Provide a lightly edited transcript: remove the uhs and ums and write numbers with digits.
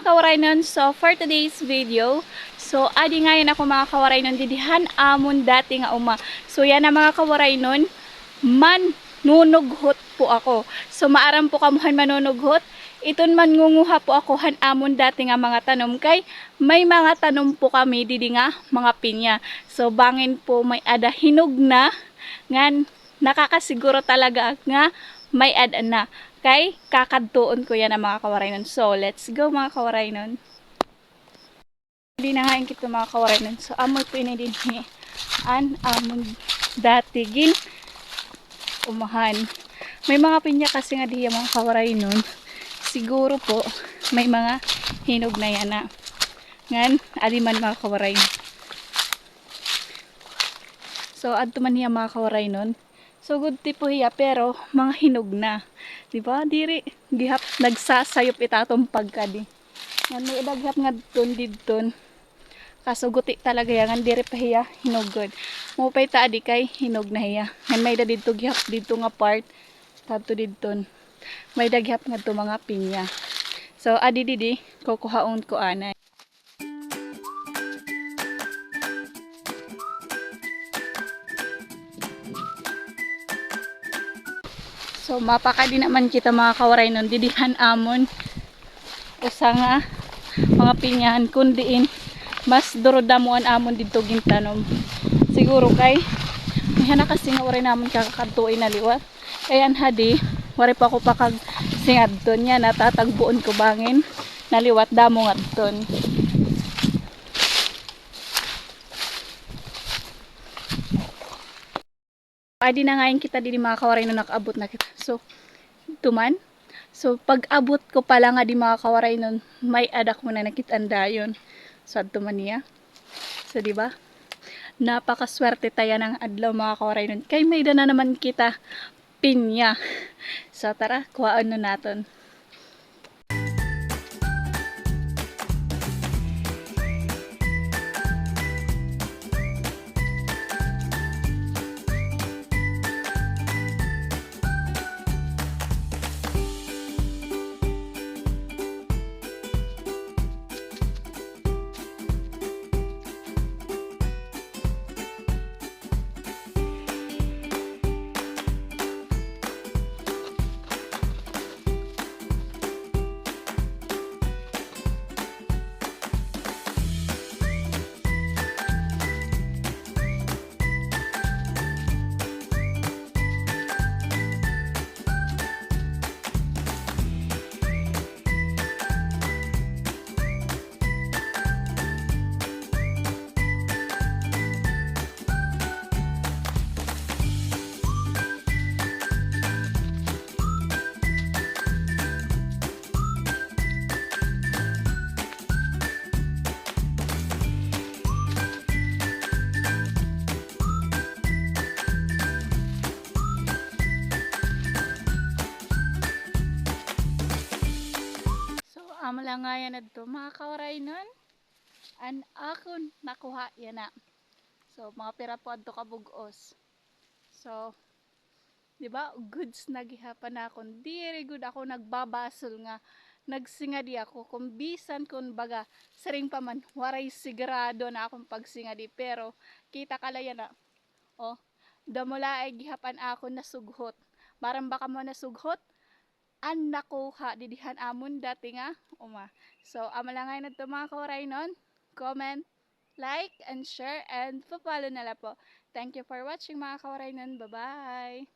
mga kawaraynon, so for today's video, so adi ngayon ako mga kawaraynon, didihan amon dati nga uma. So yan na mga kawaraynon, manunughot po ako. So maaram po kamuhan manunughot, iton man ngunguha po ako han amon dati nga mga tanom kay may mga tanom po kami didi nga mga pinya. So bangin po may ada hinog na ngan nakakasiguro talaga nga may ada na. Kay kakadtuon ko yan ang mga kawaraynon. So, let's go mga kawaraynon. Hindi na nga kita mga kawaraynon. So, amoy po ini din ni amon dati gin umahan. May mga pinya kasi nga diya mga kawaraynon. Siguro po may mga hinog na yan na. Ngan, aliman mga kawaraynon. So, adto man niya mga kawaraynon. So good tipo hiya pero mga hinog na. Di ba? Diri gihap nagsasayop itatong pagkadi. Yan may daghap nga didton. Kaso guti talaga yan diri pa hiya hinugod. Mo pay ta adi kay hinog na hiya. Yan may da didto gihap didto nga part tadto didton. May daghap nga to mga pinya. So adi didi kukuhaon ko anay. So mapaka din naman kita mga kawaraynon didihan amon usa nga mga pinyahan kundiin mas durodamuan amon didto gintanom. Siguro kay may na kasi nga waray namon kakakadtuoy na liwat. Ayan hadi wari pa ko pakag singadton nya natatagbuon ko bangin naliwat damo ngadton. Adi na ngayon kita din mga kawaraynon nakaabot na kita. So, tuman. So, pag abot ko pala nga di mga kawaraynon, may adak mo na nakitaan dayon. So, tuman niya. So, di ba? Napakaswerte tayo ng adlaw mga kawaraynon. Kay may na naman kita pinya. So, tara, kuhaan na natin. Amala nga yan na ito mga kawaraynon an akon nakuha yan na. So mga pira po adto kabugos. So di ba goods nagihapan akon diri good ako nagbabasol nga nagsinga di ako kung bisan kun baga saring pa man waray sigurado na akong pagsinga di pero kita kalaya na oh damula ay gihapan ako nasughot maram baka mo nasughot an nakuha didihan amon dati nga uma. So amalangay na to mga kawaraynon, comment, like, and share, and follow na la po. Thank you for watching mga kawaraynon. Bye-bye!